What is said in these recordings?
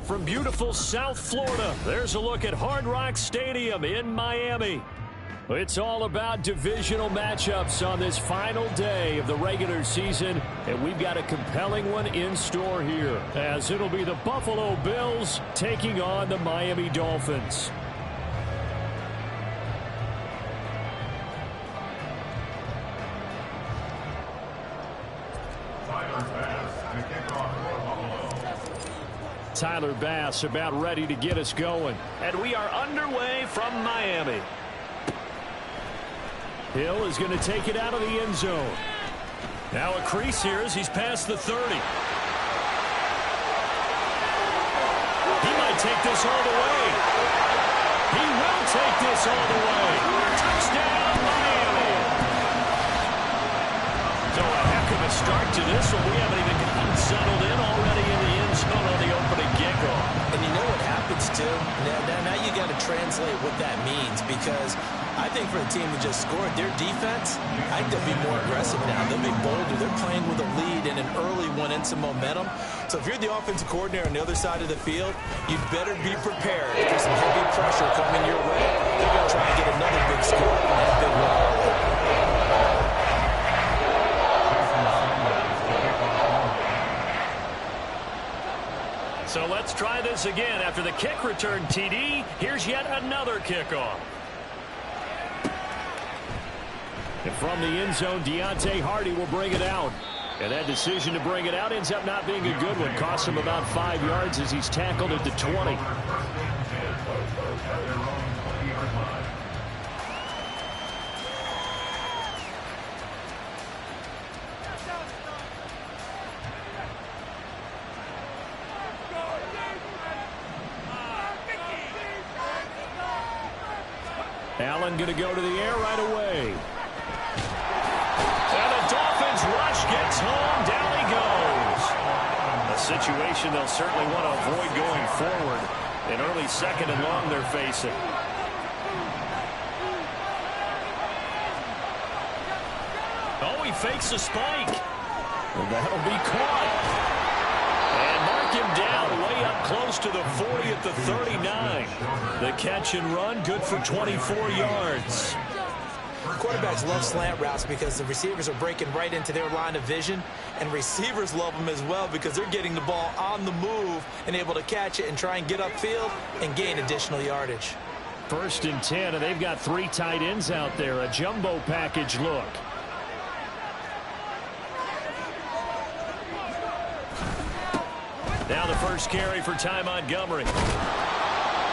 From beautiful South Florida, there's a look at Hard Rock Stadium in Miami. It's all about divisional matchups on this final day of the regular season, and we've got a compelling one in store here, as it'll be the Buffalo Bills taking on the Miami Dolphins. Tyler Bass about ready to get us going. And we are underway from Miami. Hill is going to take it out of the end zone. Now a crease here as he's past the 30. He might take this all the way. He will take this all the way. Touchdown, Miami. So a heck of a start to this one. We haven't even gotten settled in already in the end zone on the opening kickoff. And you know what happens, too? Now you got to translate what that means, because I think for a team that just scored, their defense, I think they'll be more aggressive now. They'll be bolder. They're playing with a lead and an early one and some momentum. So if you're the offensive coordinator on the other side of the field, you'd better be prepared for some heavy pressure coming your way. They're going to try and get another big score and a big one. So let's try this again. After the kick return TD, here's yet another kickoff. And from the end zone, Deontay Hardy will bring it out. And that decision to bring it out ends up not being a good one. Costs him about 5 yards as he's tackled at the 20. Allen going to go to the air right away. And the Dolphins rush gets home. Down he goes. A situation they'll certainly want to avoid going forward. An early second and long they're facing. Oh, he fakes a spike. And that'll be caught. And mark him down way up close to the 40 at the 39. The catch and run, good for 24 yards. Quarterbacks love slant routes because the receivers are breaking right into their line of vision, and receivers love them as well because they're getting the ball on the move and able to catch it and try and get upfield and gain additional yardage. 1st and 10, and they've got 3 tight ends out there. A jumbo package look. Now the first carry for Ty Montgomery.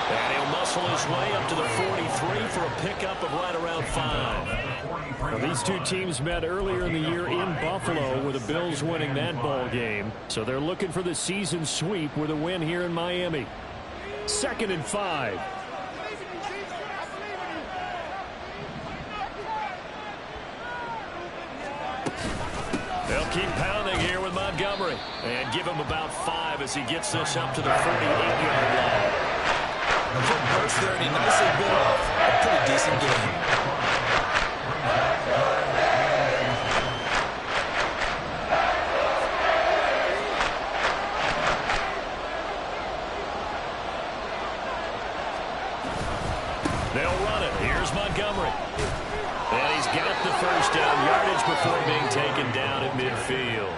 And he'll muscle his way up to the 43 for a pickup of right around 5. Well, these two teams met earlier in the year in Buffalo, with the Bills winning that ball game. So they're looking for the season sweep with a win here in Miami. 2nd and 5. They'll keep pounding here with Montgomery. And give him about 5 as he gets this up to the 48-yard line. Good burst there, and he nicely bit off a pretty decent game. They'll run it. Here's Montgomery. And he's got the first down yardage before being taken down at midfield.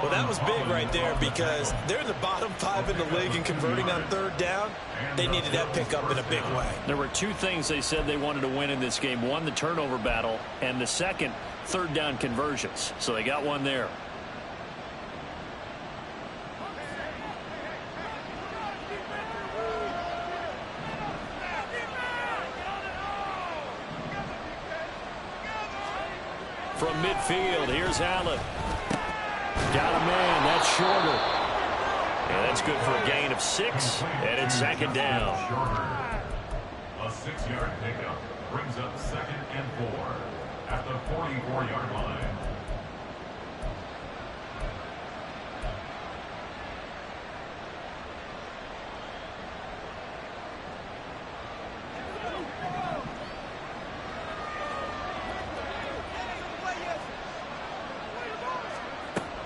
Well, that was big right there because they're in the bottom 5 in the league in converting on 3rd down. They needed that pickup in a big way. There were 2 things they said they wanted to win in this game. One, the turnover battle, and the second, 3rd down conversions. So they got one there. from midfield. Here's Allen. Got a man. That's shorter. And that's good for a gain of 6. And it's second down. A 6-yard pickup brings up 2nd and 4 at the 44-yard line.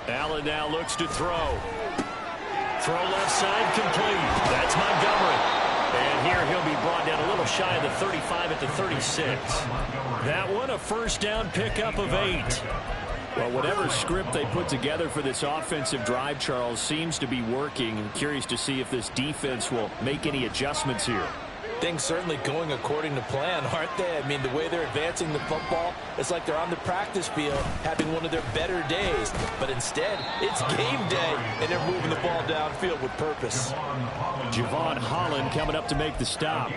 Allen now looks to throw. Throw left side complete. That's Montgomery. And here he'll be brought down a little shy of the 35 at the 36. That one a first down pickup of 8. Well, whatever script they put together for this offensive drive, Charles, seems to be working. I'm curious to see if this defense will make any adjustments here. Things certainly going according to plan, aren't they? I mean, the way they're advancing the football, it's like they're on the practice field having one of their better days. But instead, it's game day, and they're moving the ball downfield with purpose. Javon Holland coming up to make the stop.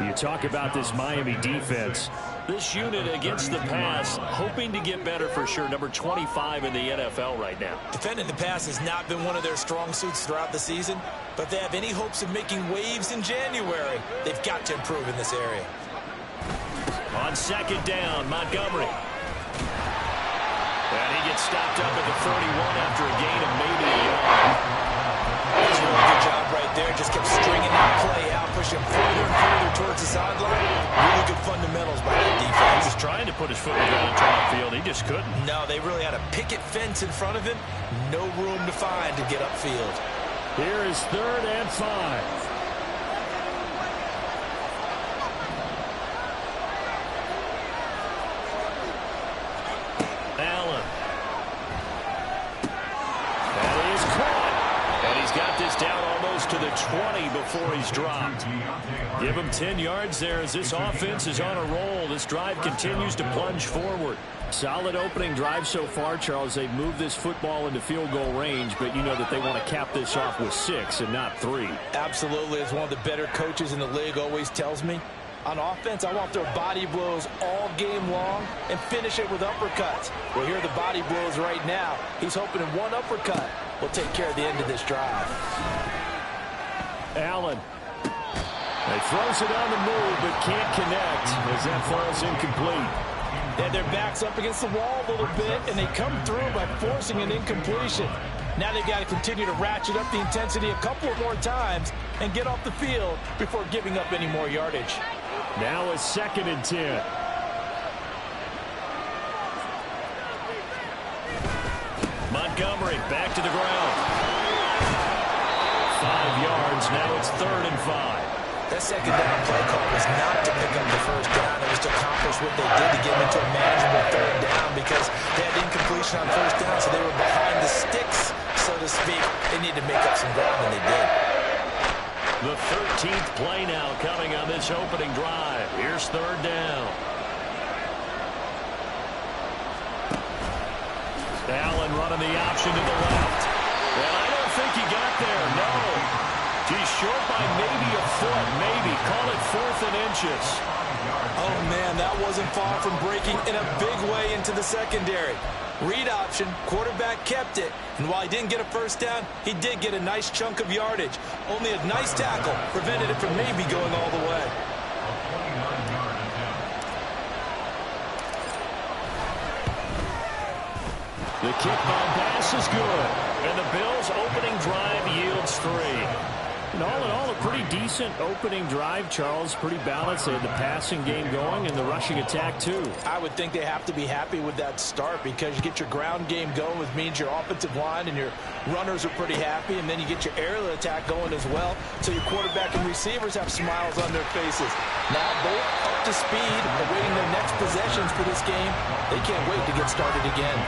You talk about this Miami defense. This unit against the pass, hoping to get better for sure. Number 25 in the NFL right now. Defending the pass has not been one of their strong suits throughout the season, but they have any hopes of making waves in January. They've got to improve in this area. On second down, Montgomery. And he gets stopped up at the 31 after a gain of maybe a yard. That's a really good job right there. Just kept stringing that play out, pushing further and further towards the sideline. Really good fundamentals by that defense. He was trying to put his foot in the ground and try to field. He just couldn't. No, they really had a picket fence in front of him. No room to find to get upfield. Here is 3rd and 5. Down almost to the 20 before he's dropped. Give him 10 yards there as this offense is on a roll. This drive continues to plunge forward. Solid opening drive so far, Charles. They've moved this football into field goal range, but you know that they want to cap this off with 6 and not 3. Absolutely. As one of the better coaches in the league always tells me, on offense, I want their body blows all game long and finish it with uppercuts. Well, here are the body blows right now. He's hoping in one uppercut will take care of the end of this drive. Allen. He throws it on the move, but can't connect as that falls incomplete. And their back's up against the wall a little bit, and they come through by forcing an incompletion. Now they've got to continue to ratchet up the intensity a couple of more times and get off the field before giving up any more yardage. Now a 2nd and 10. Montgomery back to the ground. 5 yards. Now it's 3rd and 5. That second down play call was not to pick up the first down. It was to accomplish what they did to get into a manageable 3rd down because they had incompletion on first down, so they were behind the sticks, so to speak. They needed to make up some ground, and they did. The 13th play now coming on this opening drive. Here's 3rd down. Allen running the option to the left. And I don't think he got there, no. He's short by maybe a foot, maybe. Call it 4th and inches. Oh, man, that wasn't far from breaking in a big way into the secondary. Read option, quarterback kept it, and while he didn't get a first down, he did get a nice chunk of yardage. Only a nice tackle prevented it from maybe going all the way. The kick by pass is good, and the Bills' opening drive yields 3. And all in all, a pretty decent opening drive, Charles. Pretty balanced. They had the passing game going and the rushing attack, too. I would think they have to be happy with that start because you get your ground game going, which means your offensive line and your runners are pretty happy, and then you get your aerial attack going as well, so your quarterback and receivers have smiles on their faces. Now both up to speed, awaiting their next possessions for this game. They can't wait to get started again.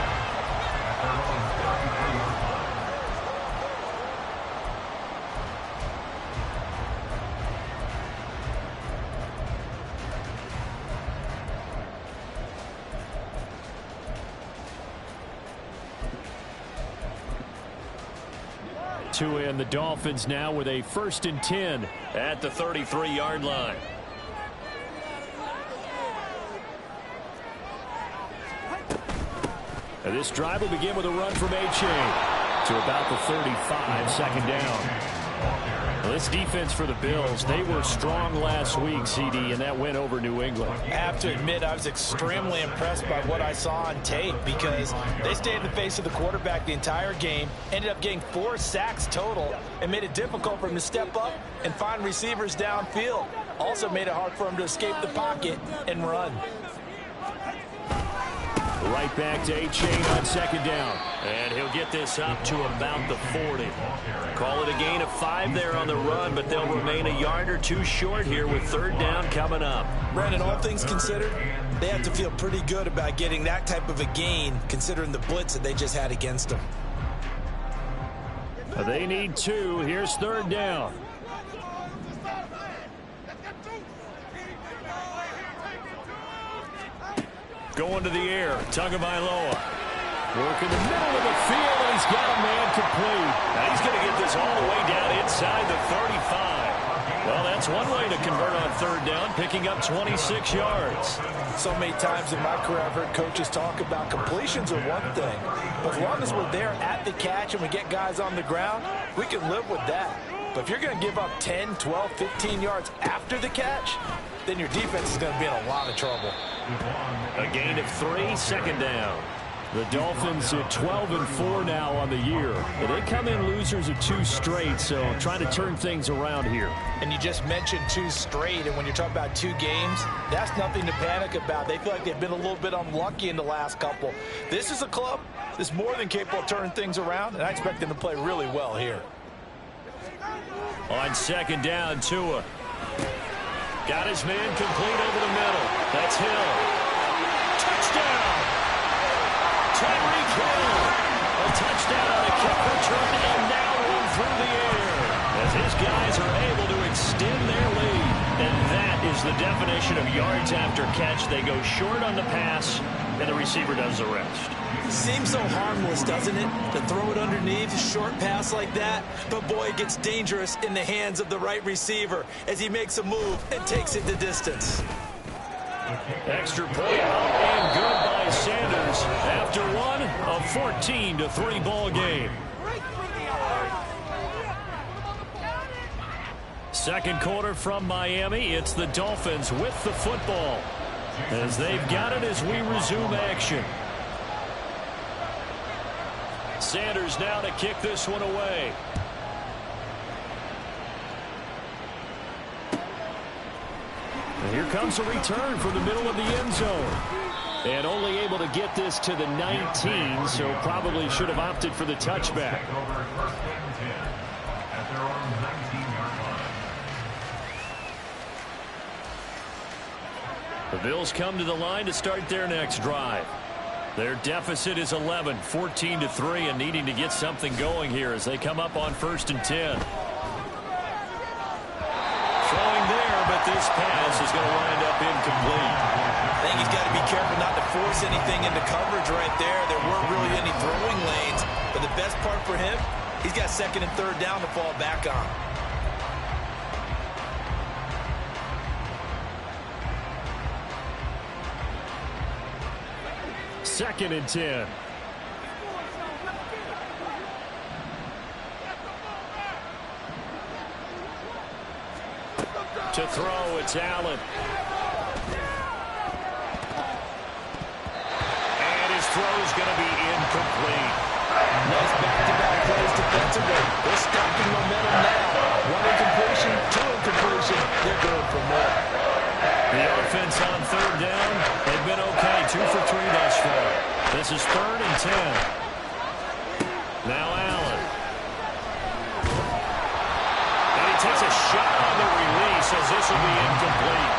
2 in. The Dolphins now with a 1st and 10 at the 33-yard line. And this drive will begin with a run from A-Chain to about the 35, second down. Well, this defense for the Bills, they were strong last week, CD, and that win over New England. I have to admit, I was extremely impressed by what I saw on tape because they stayed in the face of the quarterback the entire game, ended up getting 4 sacks total, and made it difficult for him to step up and find receivers downfield. Also made it hard for him to escape the pocket and run. Right back to A-Chain on second down. And he'll get this up to about the 40. Call it a gain of 5 there on the run, but they'll remain a yard or 2 short here with third down coming up. Brandon, all things considered, they have to feel pretty good about getting that type of a gain, considering the blitz that they just had against them. They need 2. Here's third down. Going to the air, Tagovailoa. Working the middle of the field, and he's got a man complete. Now he's going to get this all the way down inside the 35. Well, that's one way to convert on third down, picking up 26 yards. So many times in my career, I've heard coaches talk about completions are one thing. But as long as we're there at the catch and we get guys on the ground, we can live with that. But if you're going to give up 10, 12, 15 yards after the catch, then your defense is going to be in a lot of trouble. A gain of 3, second down. The Dolphins at 12-4 now on the year. But they come in losers of 2 straight, so trying to turn things around here. And you just mentioned 2 straight, and when you're talking about 2 games, that's nothing to panic about. They feel like they've been a little bit unlucky in the last couple. This is a club that's more than capable of turning things around, and I expect them to play really well here. On second down, Tua. Got his man complete over the middle. That's Hill. Touchdown! Tyreek Hill. A touchdown on a kick return and now run through the air as his guys are able to extend their lead. And that is the definition of yards after catch. They go short on the pass, and the receiver does the rest. Seems so harmless, doesn't it? To throw it underneath, a short pass like that. But boy, it gets dangerous in the hands of the right receiver as he makes a move and takes it the distance. Extra point out and good by Sanders. After one, a 14-3 ball game. Second quarter from Miami. It's the Dolphins with the football as they've got it as we resume action. Sanders now to kick this one away. And here comes a return from the middle of the end zone. And only able to get this to the 19, so probably should have opted for the touchback. The Bills come to the line to start their next drive. Their deficit is 11, 14-3, and needing to get something going here as they come up on 1st and 10. Throwing there, but this pass is going to wind up incomplete. I think he's got to be careful not to force anything into coverage right there. There weren't really any throwing lanes, but the best part for him, he's got second and third down to fall back on. Second and 10. To throw, it's Allen. And his throw is going to be incomplete. Nice back-to-back plays defensively. They're stacking momentum now. 1 incompletion, 2 incompletion. They're going from there. The offense on third down, they've been okay, 2 for 3 thus far. This is 3rd and 10. Now Allen. And he takes a shot on the release as this will be incomplete.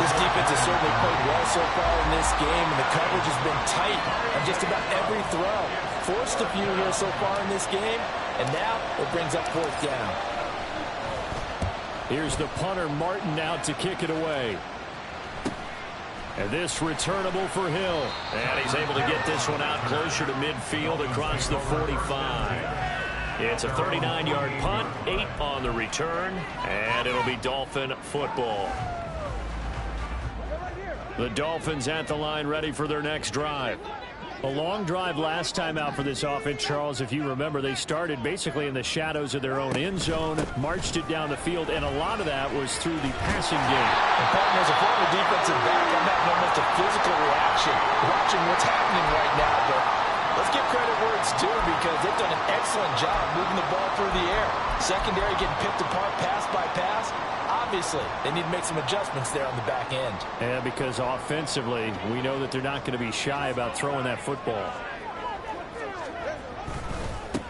This defense has certainly played well so far in this game, and the coverage has been tight on just about every throw. Forced a few here so far in this game, and now it brings up 4th down. Here's the punter, Martin, out to kick it away. And this returnable for Hill. And he's able to get this one out closer to midfield across the 45. It's a 39-yard punt, 8 on the return, and it'll be Dolphin football. The Dolphins at the line ready for their next drive. A long drive last time out for this offense, Charles. If you remember, they started basically in the shadows of their own end zone, marched it down the field, and a lot of that was through the passing game. And Patton, as a former defensive back, I'm having almost a physical reaction watching what's happening right now. But let's give credit where it's due, because they've done an excellent job moving the ball through the air. Secondary getting picked apart pass by pass. Obviously, they need to make some adjustments there on the back end. Yeah, because offensively, we know that they're not going to be shy about throwing that football.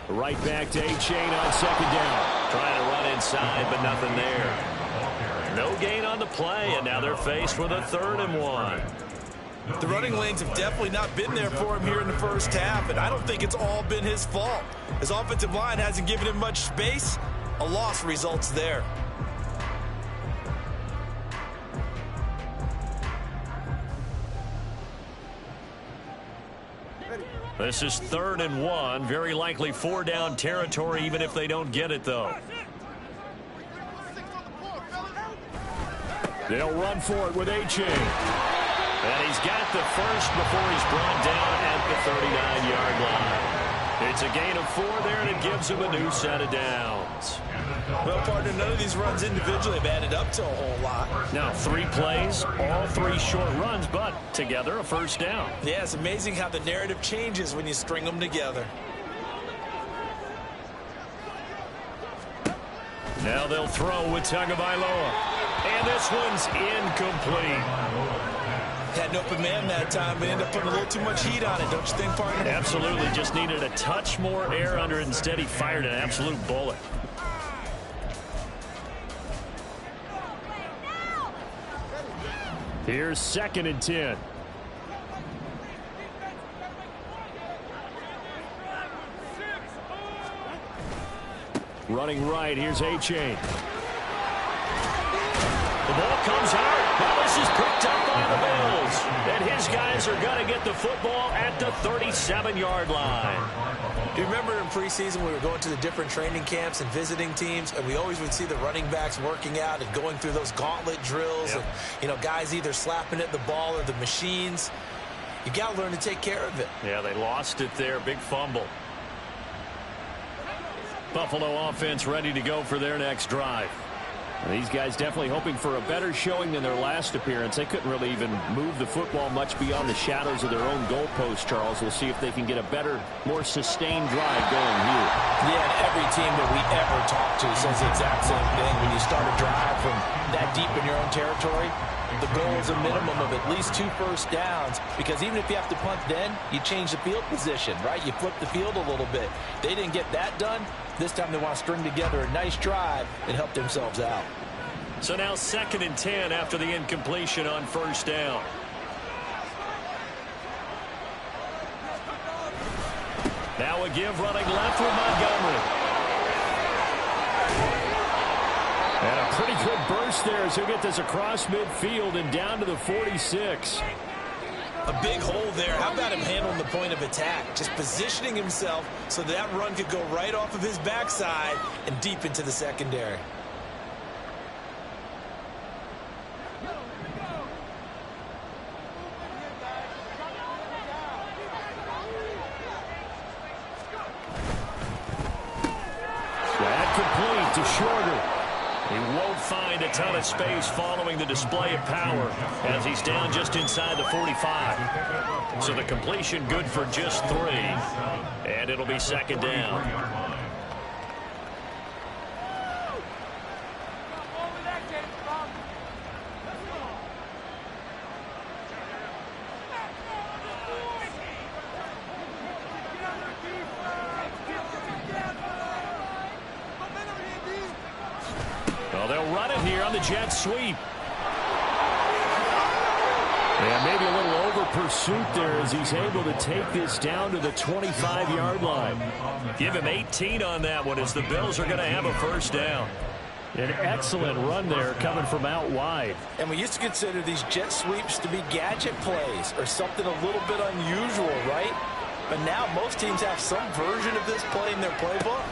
Right back to A-Chain on second down. Trying to run inside, but nothing there. No gain on the play, and now they're faced with a 3rd and 1. The running lanes have definitely not been there for him here in the first half, and I don't think it's all been his fault. His offensive line hasn't given him much space. A loss results there. This is 3rd and 1. Very likely 4-down territory, even if they don't get it, though. They'll run for it with A-Chain. And he's got the first before he's brought down at the 39-yard line. It's a gain of 4 there, and it gives him a new set of downs. Well, partner, none of these runs individually have added up to a whole lot. Now, 3 plays, all 3 short runs, but together a 1st down. Yeah, it's amazing how the narrative changes when you string them together. Now they'll throw with Tagovailoa. And this one's incomplete. Had an open man that time, but ended up putting a little too much heat on it, don't you think, partner? Absolutely. Just needed a touch more air under it. Instead, he fired an absolute bullet. Here's 2nd and 10. Running right, here's A-Chain. The ball comes out. Now this is picked up by the Bills. And his guys are going to get the football at the 37-yard line. Do you remember in preseason we were going to the different training camps and visiting teams, and we always would see the running backs working out and going through those gauntlet drills, and, you know, guys either slapping at the ball or the machines. You got to learn to take care of it. Yeah, they lost it there. Big fumble. Buffalo offense ready to go for their next drive. These guys definitely hoping for a better showing than their last appearance. They couldn't really even move the football much beyond the shadows of their own goalpost, Charles. We'll see if they can get a better, more sustained drive going here. Yeah, and every team that we ever talk to says the exact same thing. When you start a drive from that deep in your own territory, the goal is a minimum of at least 2 first downs, because even if you have to punt then, you change the field position, right? You flip the field a little bit. They didn't get that done. This time they want to string together a nice drive and help themselves out. So now 2nd and 10 after the incompletion on 1st down. Now a give running left with Montgomery. And a pretty good burst there as he'll get this across midfield and down to the 46. A big hole there. How about him handling the point of attack? Just positioning himself so that run could go right off of his backside and deep into the secondary. That complete to Shorter. He won't find a ton of space following the display of power as he's down just inside the 45. So the completion good for just 3. And it'll be 2nd down. Well, they'll run it here on the jet sweep. And maybe a little over pursuit there as he's able to take this down to the 25-yard line. Give him 18 on that one as the Bills are going to have a 1st down. An excellent run there coming from out wide. And we used to consider these jet sweeps to be gadget plays or something a little bit unusual, right? But now most teams have some version of this play in their playbook.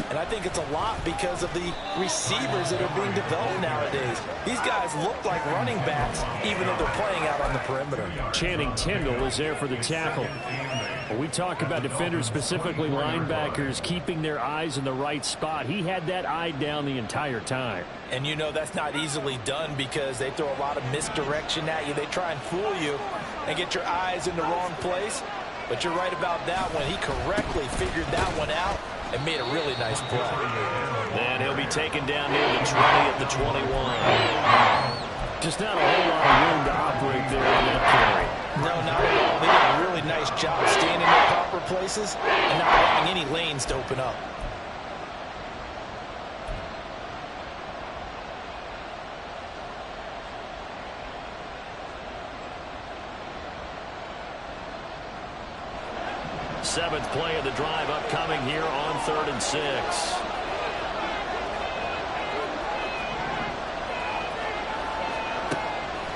And I think it's a lot because of the receivers that are being developed nowadays. These guys look like running backs, even though they're playing out on the perimeter. Channing Tindall is there for the tackle. When we talk about defenders, specifically linebackers, keeping their eyes in the right spot, he had that eye down the entire time. And you know that's not easily done because they throw a lot of misdirection at you. They try and fool you and get your eyes in the wrong place. But you're right about that one. He correctly figured that one out and made a really nice play. And he'll be taken down near the 20 at the 21. Just not a whole lot of room to operate there on that carry. No, not at all. They did a really nice job staying in their proper places and not allowing any lanes to open up. Seventh play of the drive upcoming here on 3rd and 6.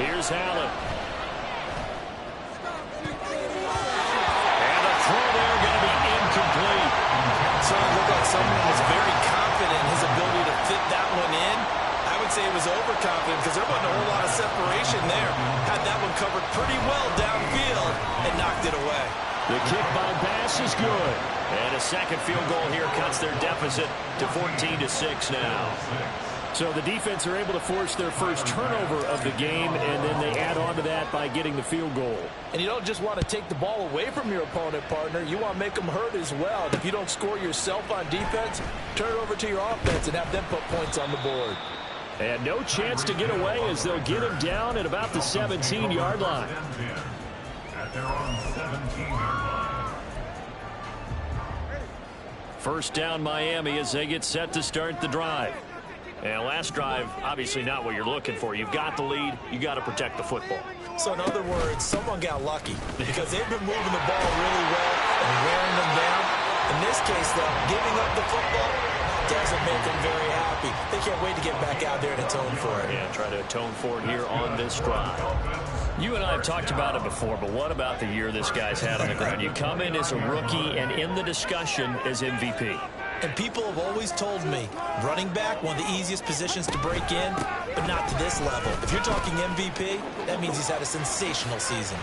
Here's Allen. And the throw there going to be incomplete. So it looked like someone was very confident in his ability to fit that one in. I would say he was overconfident because there wasn't a whole lot of separation there. Had that one covered pretty well downfield and knocked it away. The kick by Bass is good. And a second field goal here cuts their deficit to 14-6 now. So the defense are able to force their first turnover of the game, and then they add on to that by getting the field goal. And you don't just want to take the ball away from your opponent, partner. You want to make them hurt as well. And if you don't score yourself on defense, turn it over to your offense and have them put points on the board. And no chance to get away as they'll get him down at about the 17-yard line. At their own 17-yard line. First down Miami as they get set to start the drive. And last drive, obviously not what you're looking for. You've got the lead. You got to protect the football. So in other words, someone got lucky because they've been moving the ball really well and wearing them down. In this case, though, giving up the football doesn't make them very happy. They can't wait to get back out there and atone for it. Yeah, try to atone for it here on this drive. You and I have talked about it before, but what about the year this guy's had on the ground? You come in as a rookie and in the discussion as MVP. And people have always told me, running back, one of the easiest positions to break in, but not to this level. If you're talking MVP, that means he's had a sensational season.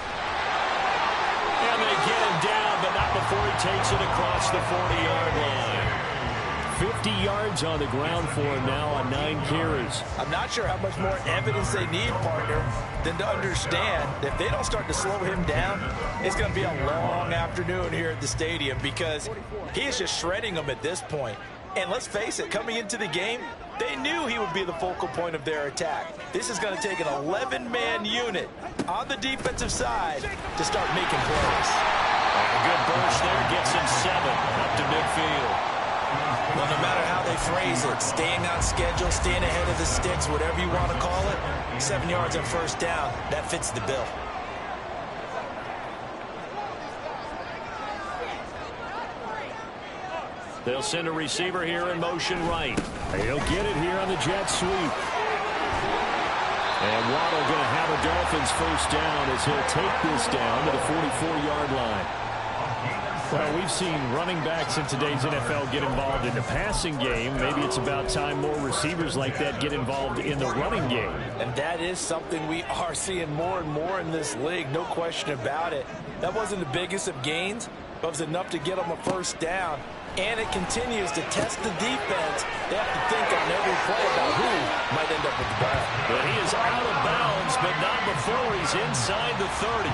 And they get him down, but not before he takes it across the 40-yard line. 50 yards on the ground for him now on 9 carries. I'm not sure how much more evidence they need, partner, than to understand that if they don't start to slow him down, it's going to be a long afternoon here at the stadium because he is just shredding them at this point. And let's face it, coming into the game, they knew he would be the focal point of their attack. This is going to take an 11-man unit on the defensive side to start making plays. A good burst there gets him 7 up to midfield. Well, no matter how they phrase it, staying on schedule, staying ahead of the sticks, whatever you want to call it, 7 yards on first down, that fits the bill. They'll send a receiver here in motion right. He'll get it here on the jet sweep. And Waddle going to have a Dolphins first down as he'll take this down to the 44-yard line. Well, we've seen running backs in today's NFL get involved in the passing game. Maybe it's about time more receivers like that get involved in the running game. And that is something we are seeing more and more in this league, no question about it. That wasn't the biggest of gains, but it was enough to get them a first down. And it continues to test the defense. They have to think on every play about who might end up with the ball. But he is out of bounds, but not before he's inside the 30.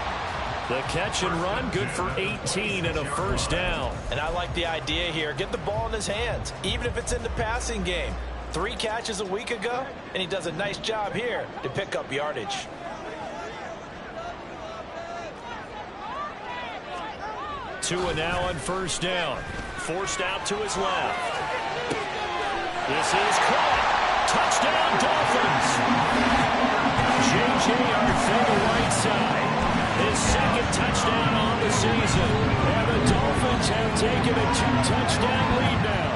The catch and run, good for 18 and a first down. And I like the idea here. Get the ball in his hands, even if it's in the passing game. 3 catches a week ago, and he does a nice job here to pick up yardage. Tua now on first down. Forced out to his left. This is caught. Touchdown, Dolphins. J.J. Arthur, the right side. His second touchdown on the season. And the Dolphins have taken a 2-touchdown lead now.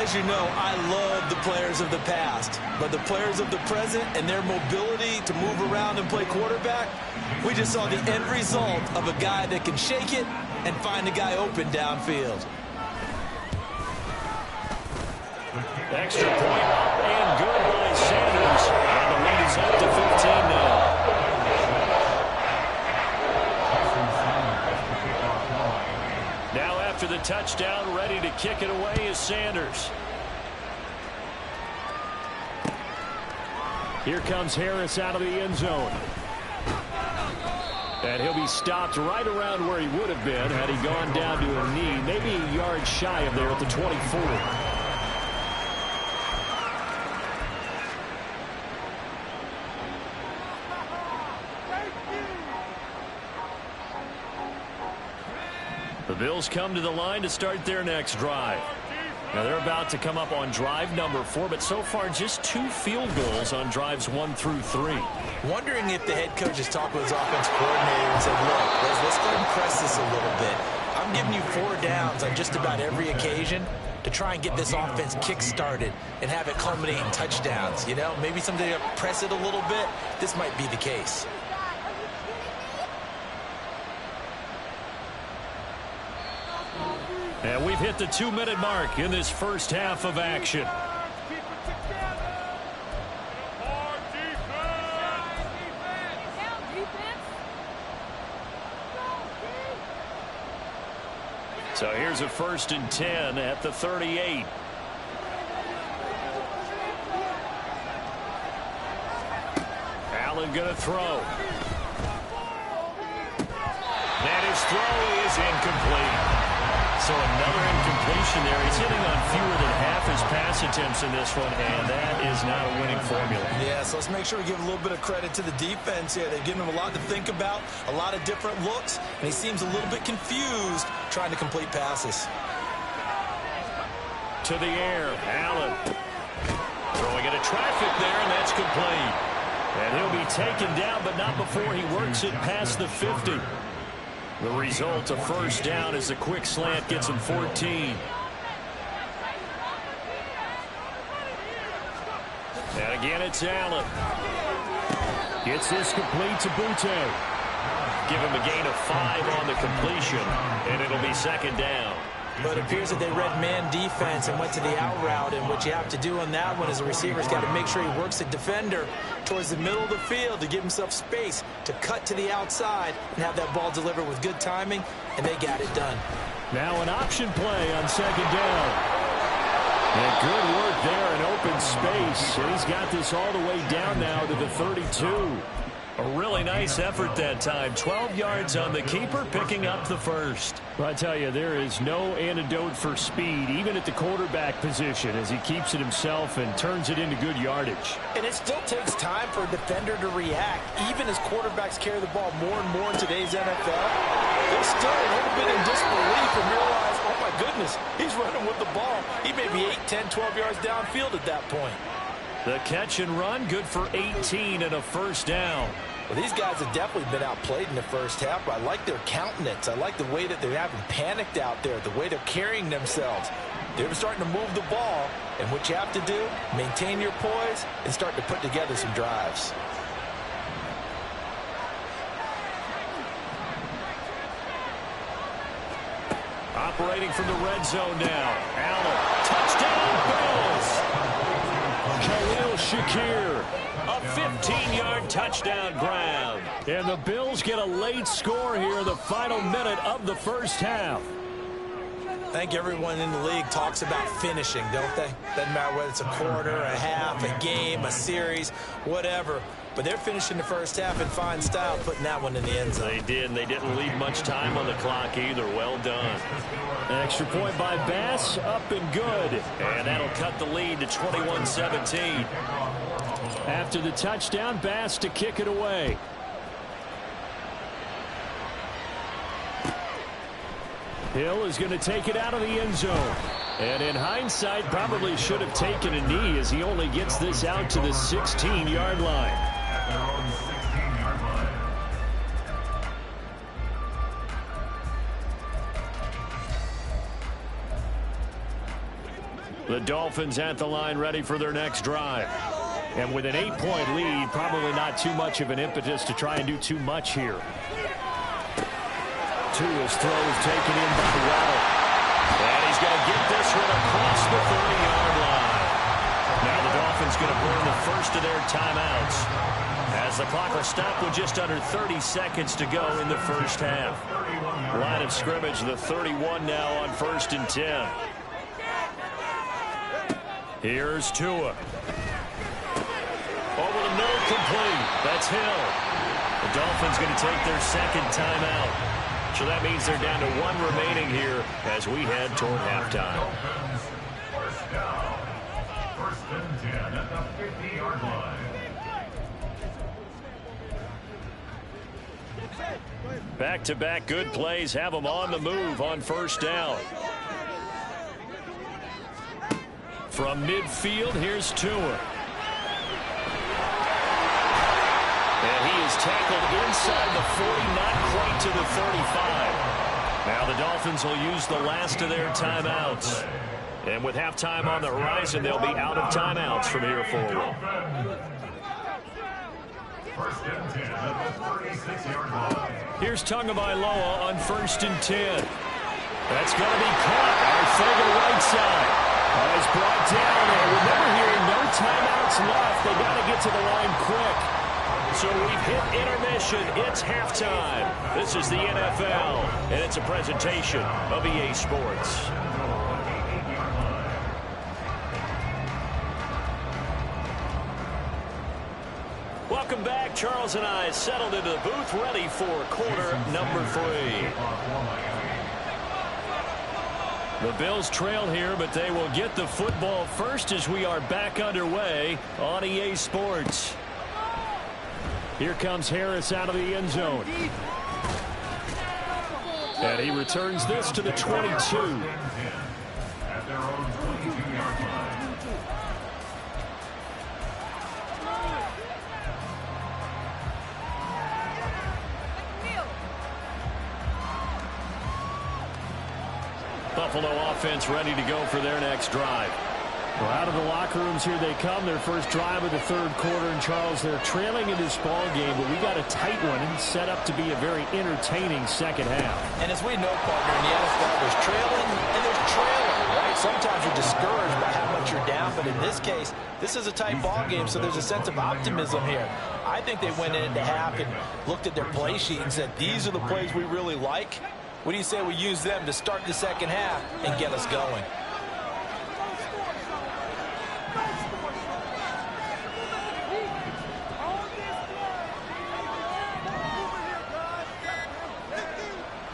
As you know, I love the players of the past, but the players of the present and their mobility to move around and play quarterback, we just saw the end result of a guy that can shake it and find a guy open downfield. Extra point up and good by Sanders. And the lead is up to 15 now. touchdown, ready to kick it away is Sanders. Here comes Harris out of the end zone. And he'll be stopped right around where he would have been had he gone down to a knee, maybe a yard shy of there at the 24. The Bills come to the line to start their next drive. Now they're about to come up on drive number 4, but so far just 2 field goals on drives 1 through 3. Wondering if the head coach has talked with his offense coordinator and said, look, let's go and press this a little bit. I'm giving you 4 downs on just about every occasion to try and get this offense kick-started and have it culminate in touchdowns. You know, maybe someday press it a little bit. This might be the case. And we've hit the 2-minute mark in this first half of action. So here's a 1st and 10 at the 38. Allen gonna throw. And his throw is incomplete. So another incompletion there. He's hitting on fewer than half his pass attempts in this one, and that is not a winning formula. Yeah, so let's make sure we give a little bit of credit to the defense here. They've given him a lot to think about, a lot of different looks, and he seems a little bit confused trying to complete passes. To the air, Allen. Throwing into traffic there, and that's complete. And he'll be taken down, but not before he works it past the 50. The result, a 1st down, as a quick slant gets him 14. And again, it's Allen. Gets this complete to Butte. Give him a gain of 5 on the completion, and it'll be 2nd down. But it appears that they read man defense and went to the out route, and what you have to do on that one is the receiver's got to make sure he works the defender towards the middle of the field to give himself space to cut to the outside and have that ball delivered with good timing, and they got it done. Now an option play on 2nd down. And good work there in open space. And he's got this all the way down now to the 32. A really nice effort that time. 12 yards on the keeper, picking up the 1st. Well, I tell you, there is no antidote for speed, even at the quarterback position, as he keeps it himself and turns it into good yardage. And it still takes time for a defender to react. Even as quarterbacks carry the ball more and more in today's NFL, they're still a little bit in disbelief and realize, oh my goodness, he's running with the ball. He may be 8, 10, 12 yards downfield at that point. The catch and run, good for 18 and a 1st down. Well, these guys have definitely been outplayed in the first half, but I like their countenance. I like the way that they're having panicked out there, the way they're carrying themselves. They're starting to move the ball, and what you have to do, maintain your poise and start to put together some drives. Operating from the red zone now. Allen, touchdown Bills! Khalil Shakir. A 15-yard touchdown grab. And the Bills get a late score here in the final minute of the first half. I think everyone in the league talks about finishing, don't they? Doesn't matter whether it's a quarter, a half, a game, a series, whatever. But they're finishing the first half in fine style, putting that one in the end zone. They did, and they didn't leave much time on the clock either. Well done. An extra point by Bass, up and good. And that'll cut the lead to 21-17. After the touchdown, Bass to kick it away. Hill is going to take it out of the end zone. And in hindsight, probably should have taken a knee as he only gets this out to the 16-yard line. At their own 16-yard line. The Dolphins at the line ready for their next drive. And with an 8-point lead, probably not too much of an impetus to try and do too much here. Tua's throw is taken in by Waddle. And he's going to get this one across the 30-yard line. Now the Dolphins going to burn the first of their timeouts as the clock will stop with just under 30 seconds to go in the first half. Line of scrimmage, the 31 now on 1st and 10. Here's Tua. Over the middle, complete. That's Hill. The Dolphins going to take their second timeout. So that means they're down to 1 remaining here as we head toward halftime. First down. 1st and 10 at the 50-yard line. Back-to-back good plays have them on the move on 1st down. From midfield, here's Tua. And he is tackled inside the 40, not quite to the 35. Now the Dolphins will use the last of their timeouts. And with halftime on the horizon, they'll be out of timeouts from here forward. 1st and 10 at the 36-yard line. Here's Tagovailoa on 1st and 10. That's going to be caught. Arcega right side. Is brought down. And remember here, no timeouts left. They got to get to the line quick. So we've hit intermission. It's halftime. This is the NFL, and it's a presentation of EA Sports. Welcome back. Charles and I settled into the booth, ready for quarter number 3. The Bills trail here, but they will get the football first as we are back underway on EA Sports. Here comes Harris out of the end zone. And he returns this to the 22. At their own 22-yard line. Buffalo offense ready to go for their next drive. Well, out of the locker rooms here they come. Their first drive of the 3rd quarter. And Charles, they're trailing in this ball game, but we got a tight one and set up to be a very entertaining second half. And as we know, partner, in the NFL, there's trailing and there's trailing, right? Sometimes you're discouraged by how much you're down, but in this case, this is a tight ball game, so there's a sense of optimism here. I think they went into half and looked at their play sheet and said, these are the plays we really like. What do you say we use them to start the second half and get us going?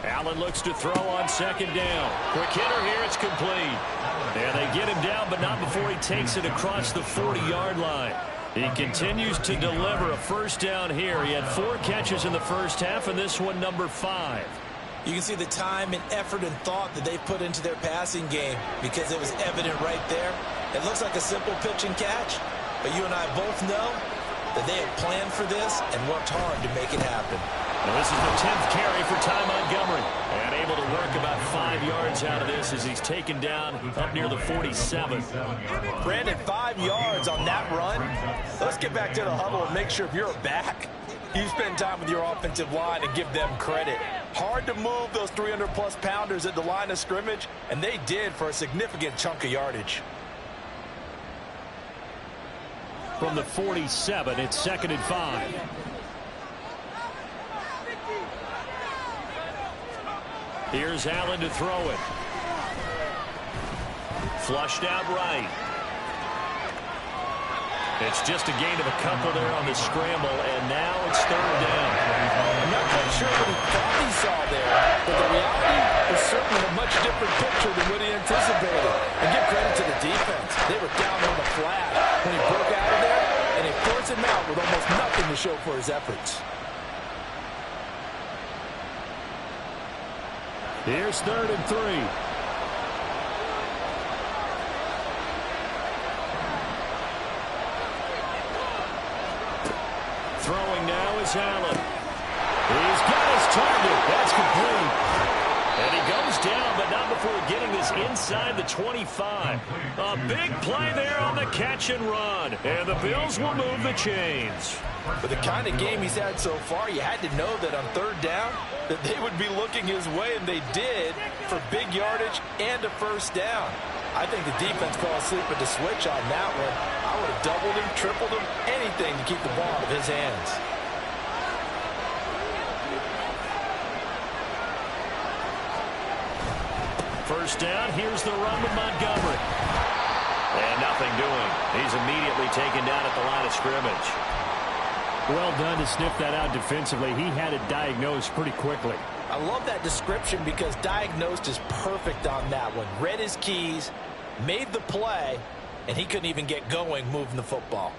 Allen looks to throw on 2nd down. Quick hitter here, it's complete. And they get him down, but not before he takes it across the 40-yard line. He continues to deliver a 1st down here. He had 4 catches in the first half, and this one number 5. You can see the time and effort and thought that they put into their passing game because it was evident right there. It looks like a simple pitch and catch, but you and I both know that they had planned for this and worked hard to make it happen. Now this is the 10th carry for Ty Montgomery, and able to work about 5 yards out of this as he's taken down up near the 47. Brandon, 5 yards on that run. Let's get back to the huddle and make sure if you're back, you spend time with your offensive line and give them credit. Hard to move those 300-plus pounders at the line of scrimmage, and they did for a significant chunk of yardage. From the 47, it's 2nd and 5. Here's Allen to throw it. Flushed out right. It's just a gain of a couple there on the scramble, and now it's 3rd down. I'm not quite sure what he thought he saw there, but the reality is certainly a much different picture than what he anticipated. And give credit to the defense. They were down on the flat when he broke out of there, and they forced him out with almost nothing to show for his efforts. Here's 3rd and 3. Throwing now is Allen. He's got his target. That's complete. And he goes down, but not before getting this inside the 25. A big play there on the catch and run. And the Bills will move the chains. For the kind of game he's had so far, you had to know that on 3rd down, that they would be looking his way, and they did, for big yardage and a 1st down. I think the defense fell asleep at the switch on that one. I I would have doubled him, tripled him, anything to keep the ball out of his hands. First down, here's the run with Montgomery. And nothing doing. He's immediately taken down at the line of scrimmage. Well done to sniff that out defensively. He had it diagnosed pretty quickly. I love that description because diagnosed is perfect on that one. Read his keys, made the play, and he couldn't even get going moving the football.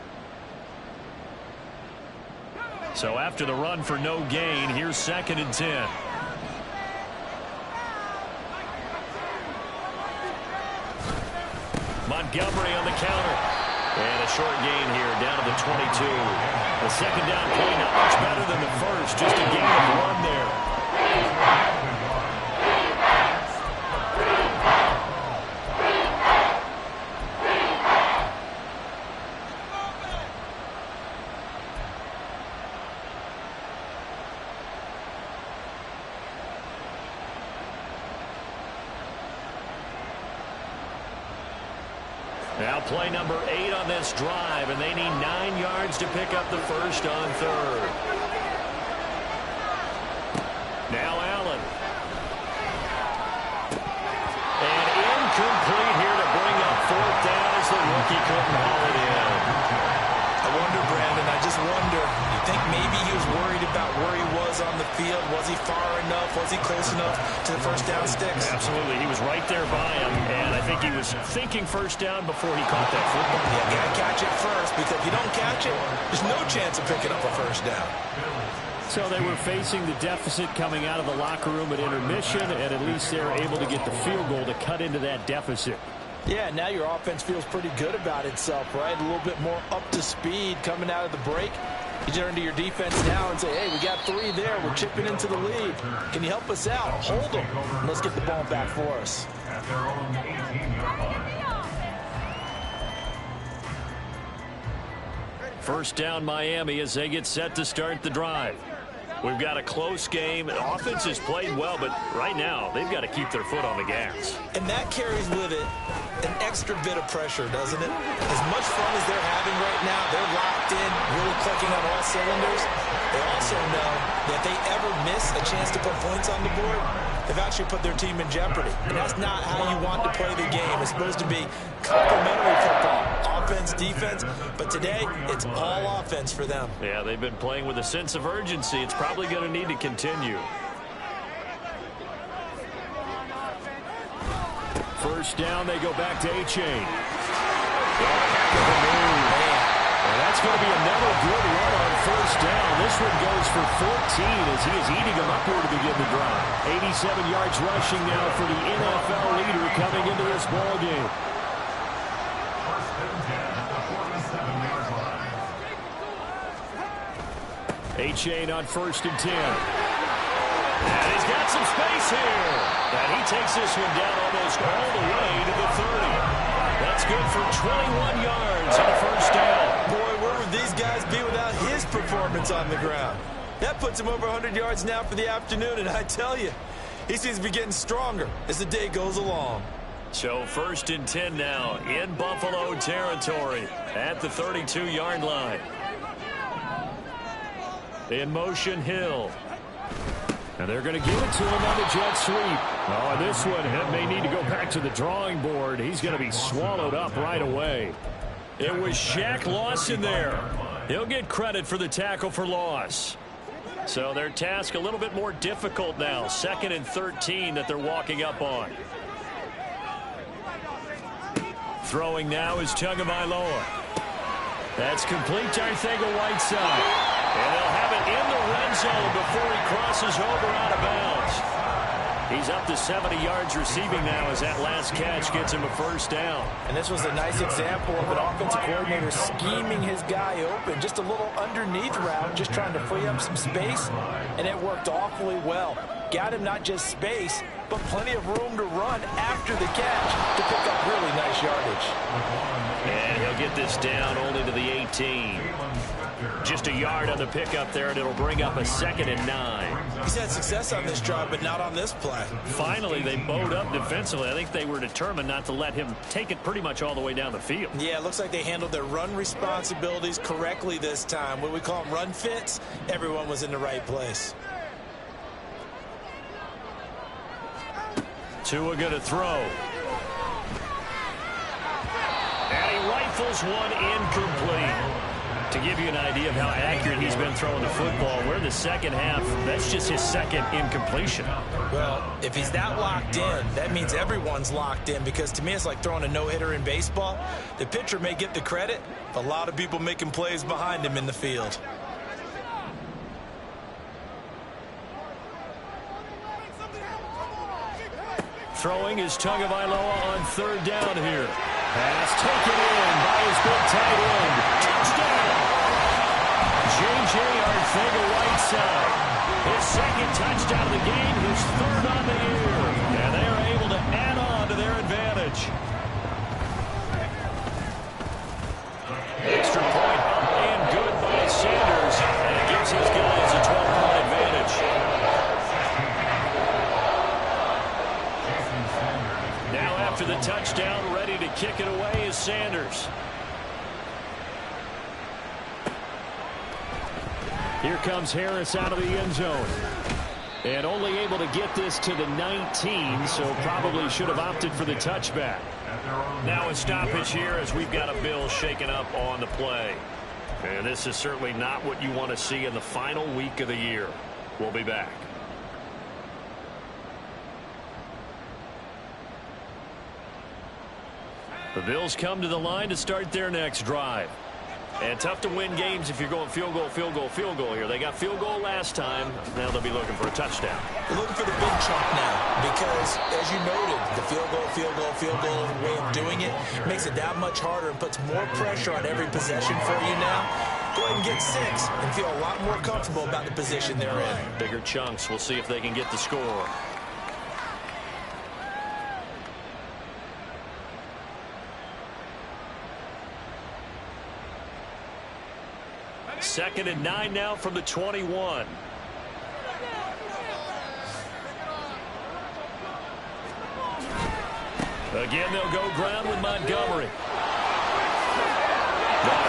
So after the run for no gain, here's 2nd and 10. Montgomery on the counter. And a short gain here down to the 22. The second down play not much better than the first. Just a gain of 1 there. Now play number 8 on this drive, and they need 9 yards to pick up the first on 3rd. Now Allen. And incomplete here to bring up 4th down as the rookie couldn't haul it in. I wonder, Brandon, I just wonder, you think maybe he was worried about where he was on the field? Was he far enough? Was he close enough to the first down sticks? Absolutely. He was right there by him, and I think he was thinking first down before he caught that football. Yeah, got to catch it first, because if you don't catch it, there's no chance of picking up a first down. So they were facing the deficit coming out of the locker room at intermission, and at least they're able to get the field goal to cut into that deficit. Yeah, now your offense feels pretty good about itself, right? A little bit more up to speed coming out of the break. You turn to your defense now and say, hey, we got 3 there. We're chipping into the lead. Can you help us out? Hold them. Let's get the ball back for us. At their own 18-yard line. First down Miami as they get set to start the drive. We've got a close game. The offense has played well, but right now they've got to keep their foot on the gas. And that carries with it an extra bit of pressure, doesn't it? As much fun as they're having right now, they're locked in, really clicking on all cylinders. They also know that if they ever miss a chance to put points on the board, they've actually put their team in jeopardy. And that's not how you want to play the game. It's supposed to be complementary football, offense, defense. But today, it's all offense for them. Yeah, they've been playing with a sense of urgency. It's probably going to need to continue. First down, they go back to A-Chain. And that's going to be another good run on first down. This one goes for 14 as he is eating them up here to begin the drive. 87 yards rushing now for the NFL leader coming into this ball game. First and 10 at the 47-yard line. A-Chain on first and 10. And he's got some space here. And he takes this one down almost all the way to the 30. That's good for 21 yards on a first down. Boy, where would these guys be without his performance on the ground? That puts him over 100 yards now for the afternoon, and I tell you, he seems to be getting stronger as the day goes along. So first and 10 now in Buffalo territory at the 32-yard line. In motion, Hill. And they're going to give it to him on the jet sweep. Oh, and this one may need to go back to the drawing board. He's going to be swallowed up right away. It was Shaq Lawson there. He'll get credit for the tackle for loss. So their task a little bit more difficult now. 2nd and 13 that they're walking up on. Throwing now is Tagovailoa. That's complete to Arcega-Whiteside. And they'll have it in the red zone before he crosses over out of bounds. He's up to 70 yards receiving now as that last catch gets him a first down. And this was a nice example of an offensive coordinator scheming his guy open. Just a little underneath route, just trying to free up some space. And it worked awfully well. Got him not just space, but plenty of room to run after the catch to pick up really nice yardage. And he'll get this down only to the 18. Just a yard on the pickup there, and it'll bring up a 2nd and 9. He's had success on this drive, but not on this play. Finally, they bowed up defensively. I think they were determined not to let him take it pretty much all the way down the field. Yeah, it looks like they handled their run responsibilities correctly this time. What we call them run fits, everyone was in the right place. Tua going to throw. And he rifles one incomplete. To give you an idea of how accurate he's been throwing the football, we're in the second half. That's just his 2nd incompletion. Well, if he's that locked in, that means everyone's locked in, because to me it's like throwing a no-hitter in baseball. The pitcher may get the credit, but a lot of people making plays behind him in the field. Throwing is Tagovailoa on 3rd down here. Pass taken in by his big tight end. Touchdown! J.J. Arcega-Whiteside. His 2nd touchdown of the game, his 3rd on the year. And they are able to add on to their advantage. Extra point up and good by Sanders. And it gives his guys a 12-point advantage. Now after the touchdown, ready to kick it away is Sanders. Here comes Harris out of the end zone. And only able to get this to the 19, so probably should have opted for the touchback. Now a stoppage here as we've got a Bill shaken up on the play. And this is certainly not what you want to see in the final week of the year. We'll be back. The Bills come to the line to start their next drive. And tough to win games if you're going field goal, field goal, field goal here. They got field goal last time. Now they'll be looking for a touchdown. They're looking for the big chunk now, because, as you noted, the field goal, field goal, field goal way of doing it makes it that much harder and puts more pressure on every possession for you now. Go ahead and get 6 and feel a lot more comfortable about the position they're in. Bigger chunks. We'll see if they can get the score. Second and 9 now from the 21. Again, they'll go ground with Montgomery.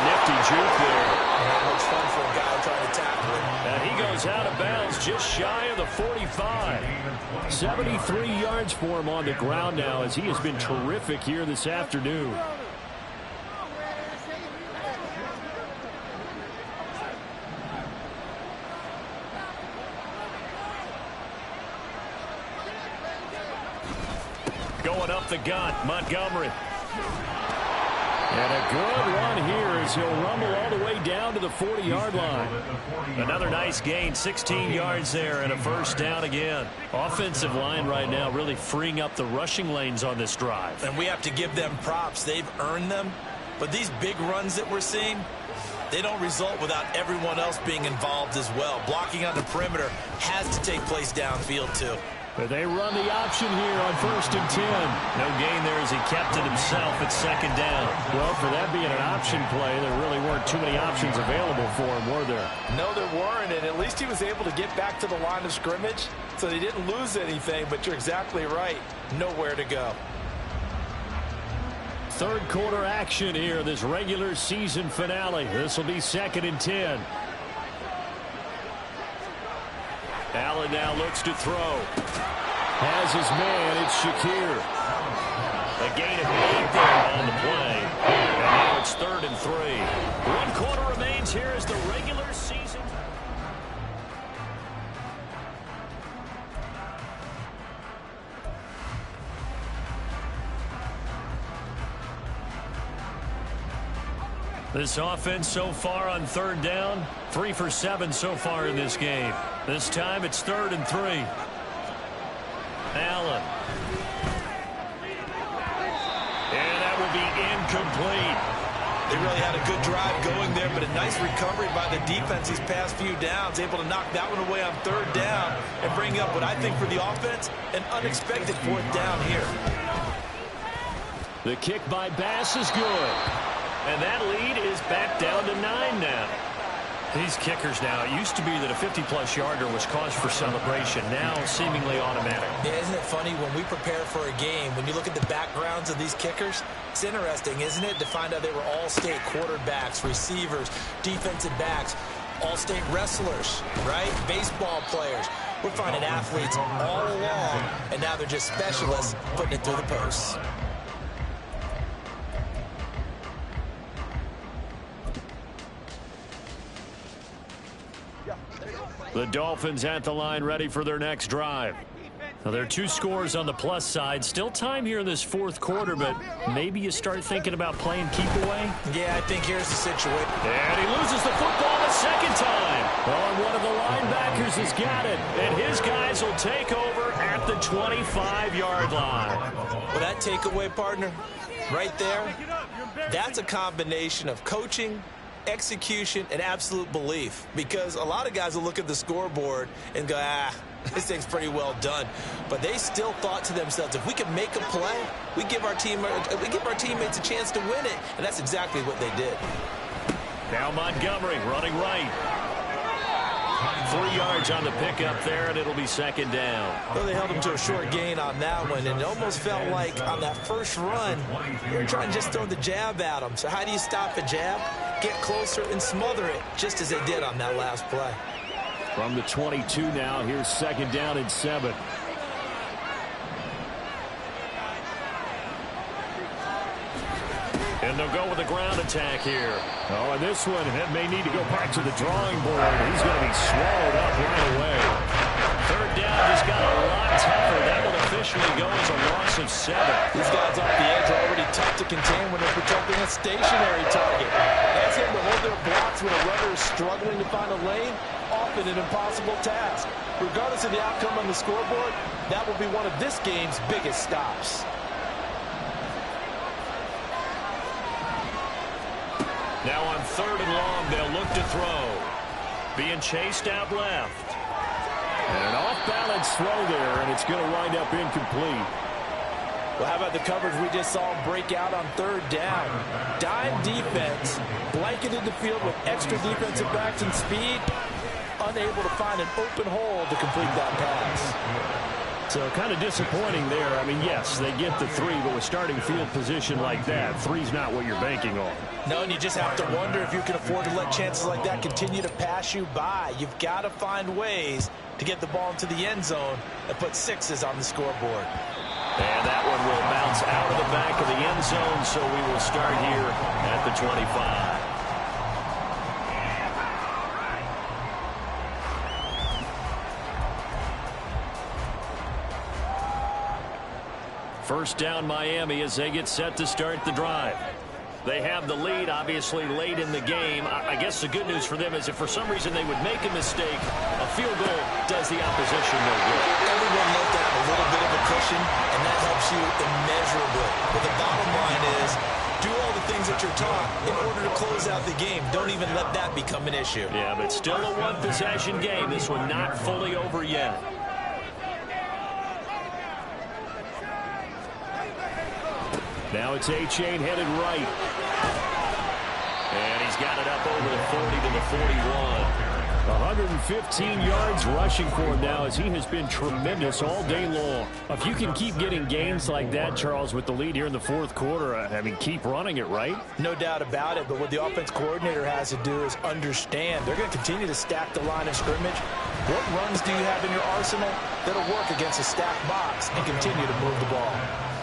Nifty juke there. Not much fun for a guy trying to tackle him. And he goes out of bounds just shy of the 45. 73 yards for him on the ground now, as he has been terrific here this afternoon. Going up the gut, Montgomery. And a good run here as he'll rumble all the way down to the 40-yard line. Another nice gain, 16 yards there, and a first down again. Offensive line right now really freeing up the rushing lanes on this drive. And we have to give them props. They've earned them. But these big runs that we're seeing, they don't result without everyone else being involved as well. Blocking on the perimeter has to take place downfield too. But they run the option here on 1st and 10. No gain there as he kept it himself at 2nd down. Well, for that being an option play, there really weren't too many options available for him, were there? No, there weren't, and at least he was able to get back to the line of scrimmage, so they didn't lose anything, but you're exactly right. Nowhere to go. Third quarter action here, this regular season finale. This will be 2nd and 10. Allen now looks to throw. Has his man, it's Shakir. A gain of 8 there on the play. And now it's 3rd and 3. 1 quarter remains here as the regular season. This offense so far on 3rd down, 3 for 7 so far in this game. This time it's 3rd and 3. Allen. And that will be incomplete. They really had a good drive going there, but a nice recovery by the defense these past few downs, able to knock that one away on 3rd down and bring up what I think for the offense, an unexpected 4th down here. The kick by Bass is good. And that lead is back down to 9 now. These kickers now, it used to be that a 50-plus yarder was cause for celebration. Now seemingly automatic. Yeah, isn't it funny when we prepare for a game, when you look at the backgrounds of these kickers, it's interesting, isn't it, to find out they were all-state quarterbacks, receivers, defensive backs, all-state wrestlers, right? Baseball players. We're finding athletes all along, and now they're just specialists putting it through the posts. The Dolphins at the line, ready for their next drive. Now, there are 2 scores on the plus side. Still time here in this fourth quarter, but maybe you start thinking about playing keep away. Yeah, I think here's the situation. And he loses the football the second time. Oh, one of the linebackers has got it. And his guys will take over at the 25-yard line. Well, that takeaway, partner, right there, that's a combination of coaching, execution, and absolute belief. Because a lot of guys will look at the scoreboard and go, this thing's pretty well done. But they still thought to themselves, if we can make a play, we give our teammates a chance to win it. And that's exactly what they did. Now Montgomery running right. 3 yards on the pickup there, and it'll be second down. Well, they held him to a short gain on that one, and it almost felt like on that first run, they were trying to just throw the jab at him. So how do you stop a jab? Get closer and smother it, just as they did on that last play. From the 22 now, here's second down and 7. And they'll go with a ground attack here. Oh, and this one may need to go back to the drawing board. He's going to be swallowed up right away. Third down just got a lot tougher. That will officially go as a loss of 7. These guys off the edge are already tough to contain when they're protecting a stationary target. That's him to hold their blocks when a runner is struggling to find a lane. Often an impossible task. Regardless of the outcome on the scoreboard, that will be one of this game's biggest stops. Now on 3rd and long, they'll look to throw. Being chased out left. And an off-balance throw there, and it's going to wind up incomplete. Well, how about the coverage we just saw him break out on 3rd down? Dime defense, blanketed the field with extra defensive backs and speed, unable to find an open hole to complete that pass. So kind of disappointing there. I mean, yes, they get the 3, but with starting field position like that, 3's not what you're banking on. No, and you just have to wonder if you can afford to let chances like that continue to pass you by. You've got to find ways to get the ball into the end zone and put 6s on the scoreboard. And that one will bounce out of the back of the end zone, so we will start here at the 25. First down Miami as they get set to start the drive. They have the lead, obviously, late in the game. I guess the good news for them is if for some reason they would make a mistake, a field goal does the opposition no good. Everyone loves to have a little bit of a cushion, and that helps you immeasurably. But the bottom line is, do all the things that you're taught in order to close out the game. Don't even let that become an issue. Yeah, but still a one-possession game. This one not fully over yet. Now it's A-Chain headed right. And he's got it up over the 40 to the 41. 115 yards rushing for him now as he has been tremendous all day long. If you can keep getting gains like that, Charles, with the lead here in the fourth quarter, I mean, keep running it, right? No doubt about it, but what the offense coordinator has to do is understand. They're going to continue to stack the line of scrimmage. What runs do you have in your arsenal that'll work against a stacked box and continue to move the ball?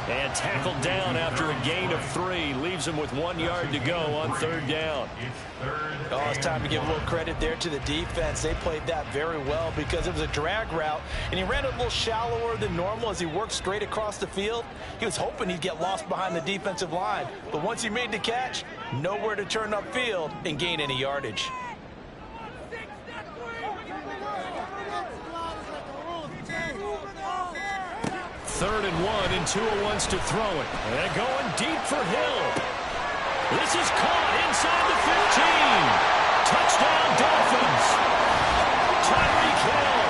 And tackled down after a gain of 3. Leaves him with 1 yard to go on 3rd down. Oh, it's time to give a little credit there to the defense. They played that very well because it was a drag route, and he ran it a little shallower than normal as he worked straight across the field. He was hoping he'd get lost behind the defensive line, but once he made the catch, nowhere to turn upfield and gain any yardage. Third and 1, and Tua wants to throw it. And going deep for Hill. This is caught inside the 15. Touchdown, Dolphins. Tyreek Hill,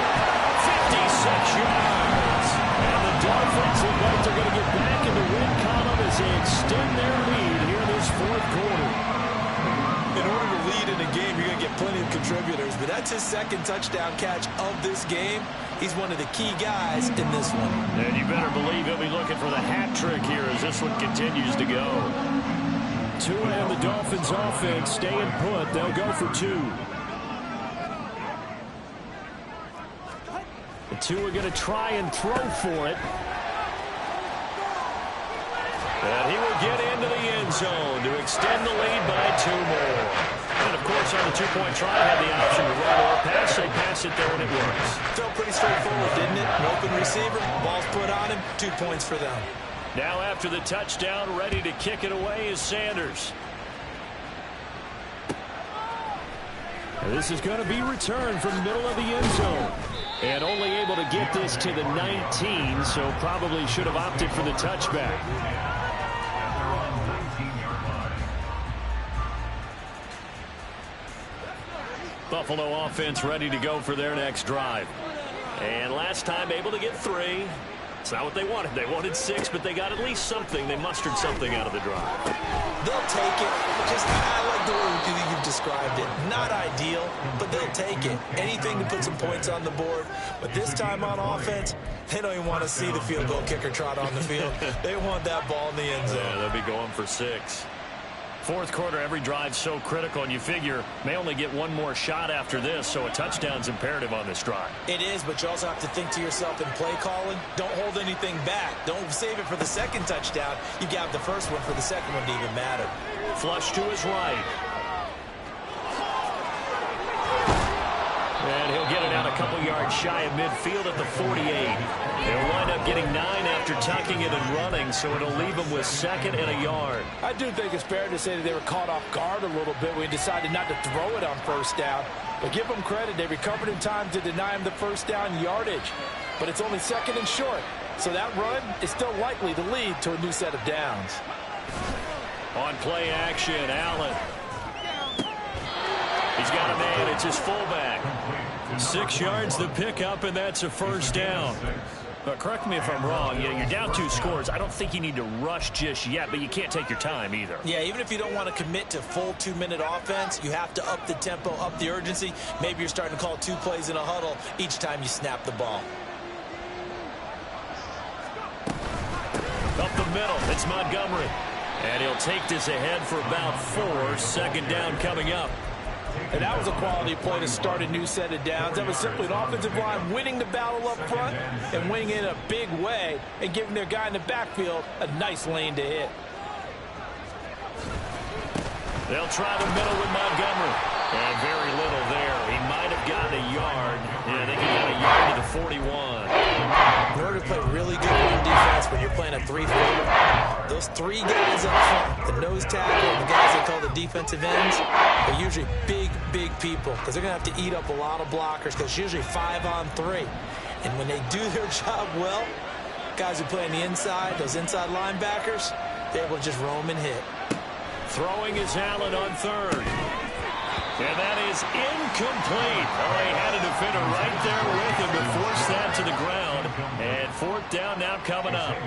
56 yards. And the Dolphins look like they're going to get back in the win column as they extend their lead here in this fourth quarter. In order to lead lead in a game, you're going to get plenty of contributors, but that's his second touchdown catch of this game. He's one of the key guys in this one. And you better believe he'll be looking for the hat trick here as this one continues to go. Tua and the Dolphins offense staying put. They'll go for 2. The Tua going to try and throw for it. And he will get into the end zone to extend the lead by 2 more. And, of course, on the 2-point try, had the option to run or pass. They pass it there when it works. Felt pretty straightforward, didn't it? An open receiver, ball's put on him, 2 points for them. Now after the touchdown, ready to kick it away is Sanders. And this is going to be returned from the middle of the end zone. And only able to get this to the 19, so probably should have opted for the touchback. Buffalo offense ready to go for their next drive. And last time able to get 3. It's not what they wanted. They wanted 6, but they got at least something. They mustered something out of the drive. They'll take it. Just, I like the way you've described it. Not ideal, but they'll take it. Anything to put some points on the board. But this time on offense, they don't even want to see the field goal kicker trot on the field. They want that ball in the end zone. Yeah, they'll be going for 6. Fourth quarter, every drive's so critical, and you figure may only get 1 more shot after this, so a touchdown's imperative on this drive. It is, but you also have to think to yourself in play calling, don't hold anything back. Don't save it for the second touchdown. You got the first one for the second one to even matter. Flush to his right. And he'll get it out a couple yards shy of midfield at the 48. He'll wind up getting 9 after tucking it and running, so it'll leave him with 2nd and a yard. I do think it's fair to say that they were caught off guard a little bit when he decided not to throw it on first down. But give them credit. They recovered in time to deny him the first down yardage. But it's only 2nd and short. So that run is still likely to lead to a new set of downs. On play action, Allen. He's got a man. It's his fullback. 6 yards the pickup, and that's a first down. But correct me if I'm wrong. You're down 2 scores. I don't think you need to rush just yet, but you can't take your time either. Yeah, even if you don't want to commit to full 2-minute offense, you have to up the tempo, up the urgency. Maybe you're starting to call 2 plays in a huddle each time you snap the ball. Up the middle, it's Montgomery. And he'll take this ahead for about 4. 2nd down coming up. And that was a quality play to start a new set of downs. That was simply an offensive line winning the battle up front and winning it in a big way and giving their guy in the backfield a nice lane to hit. They'll try the middle with Montgomery. And very little there. He might have gotten a yard. Yeah, I think he got a yard to the 41. In order to play really good run defense when you're playing a 3-4, those 3 guys up front, the nose tackle, and the guys they call the defensive ends, are usually big people because they're going to have to eat up a lot of blockers because it's usually 5-on-3. And when they do their job well, guys who play on the inside, those inside linebackers, they're able to just roam and hit. Throwing is Allen on 3rd. And that is incomplete. Oh, he had a defender right there with him to force that to the ground. And 4th down now coming up.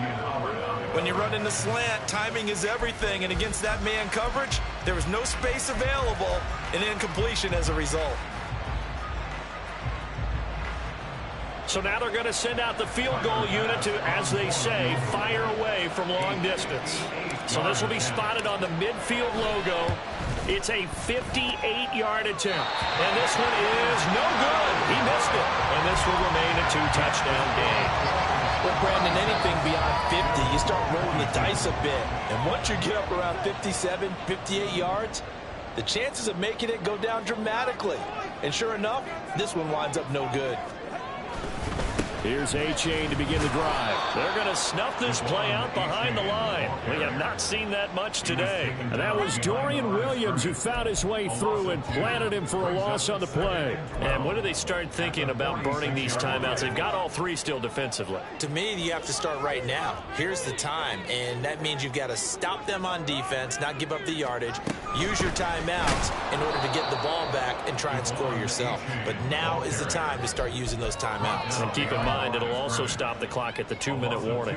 When you run in the slant, timing is everything. And against that man coverage, there was no space available, and incompletion as a result. So now they're going to send out the field goal unit to, as they say, fire away from long distance. So this will be spotted on the midfield logo. It's a 58-yard attempt. And this one is no good. He missed it. And this will remain a 2-touchdown game. Well, Brandon, anything beyond 50, you start rolling the dice a bit. And once you get up around 57, 58 yards, the chances of making it go down dramatically. And sure enough, this one winds up no good. Here's A-Chain to begin the drive. They're going to snuff this play out behind the line. We have not seen that much today. And that was Dorian Williams who found his way through and planted him for a loss on the play. And when do they start thinking about burning these timeouts? They've got all 3 still defensively. To me, you have to start right now. Here's the time, and that means you've got to stop them on defense, not give up the yardage, use your timeouts in order to get the ball back and try and score yourself. But now is the time to start using those timeouts. And keep in mind, mind. It'll also stop the clock at the 2-minute warning.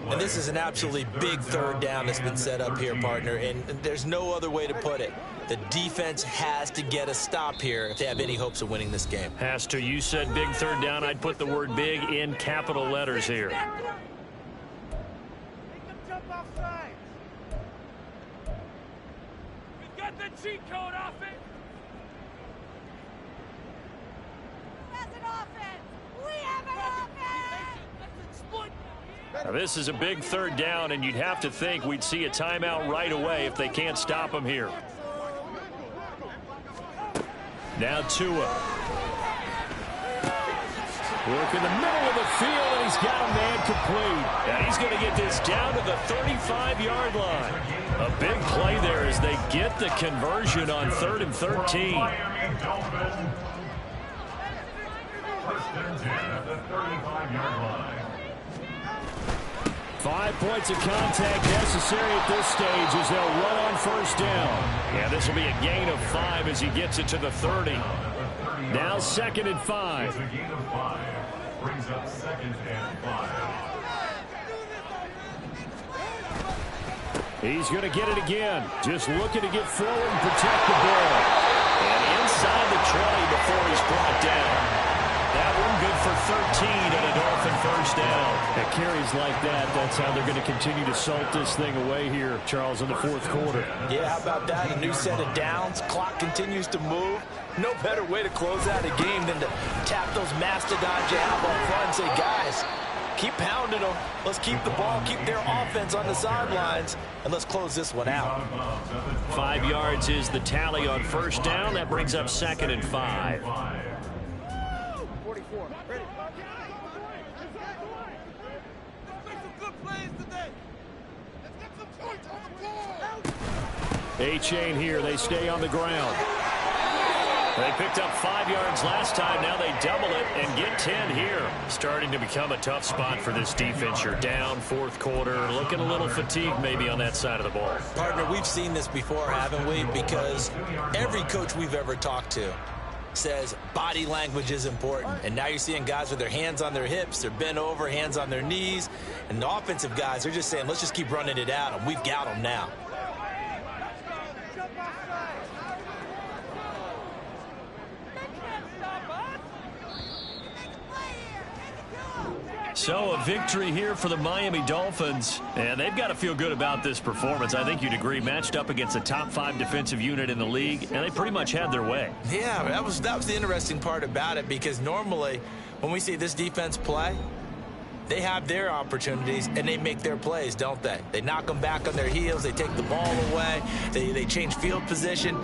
And this is an absolutely big third down that's been set up here, partner, and there's no other way to put it. The defense has to get a stop here if they have any hopes of winning this game. Has to. You said big third down. I'd put the word big in capital letters here. We've got the cheat code offense. Now, this is a big third down, and you'd have to think we'd see a timeout right away if they can't stop him here. Now Tua. Work in the middle of the field, and he's got a man complete. And he's going to get this down to the 35-yard line. A big play there as they get the conversion on 3rd and 13. First and 10 at the 35-yard line. 5 points of contact necessary at this stage as they'll run on first down. Yeah, this will be a gain of 5 as he gets it to the 30. Now 2nd and 5. It's a gain of 5. Brings up 2nd and 5. He's going to get it again. Just looking to get forward and protect the ball. And inside the 20 before he's brought down. That one good for 13 and a Dolphin first down. At carries like that, that's how they're going to continue to salt this thing away here, Charles, in the 4th quarter. Yeah, how about that? A new set of downs. Clock continues to move. No better way to close out a game than to tap those mastodons you have up front and say, guys, keep pounding them. Let's keep the ball, keep their offense on the sidelines, and let's close this one out. 5 yards is the tally on first down. That brings up 2nd and 5. 44. Ready. Let's make some good plays today. Let's get some points on the ball. A-chain here. They stay on the ground. They picked up 5 yards last time. Now they double it and get 10 here. Starting to become a tough spot for this defense. You're down 4th quarter. Looking a little fatigued maybe on that side of the ball. Partner, we've seen this before, haven't we? Because every coach we've ever talked to says body language is important. And now you're seeing guys with their hands on their hips, they're bent over, hands on their knees. And the offensive guys are just saying, let's just keep running it at them. We've got them now. So a victory here for the Miami Dolphins, and they've got to feel good about this performance. I think you'd agree, matched up against a top 5 defensive unit in the league, and they pretty much had their way. Yeah, that was the interesting part about it, because normally when we see this defense play, they have their opportunities and they make their plays, don't they? They knock them back on their heels, they take the ball away, they change field position.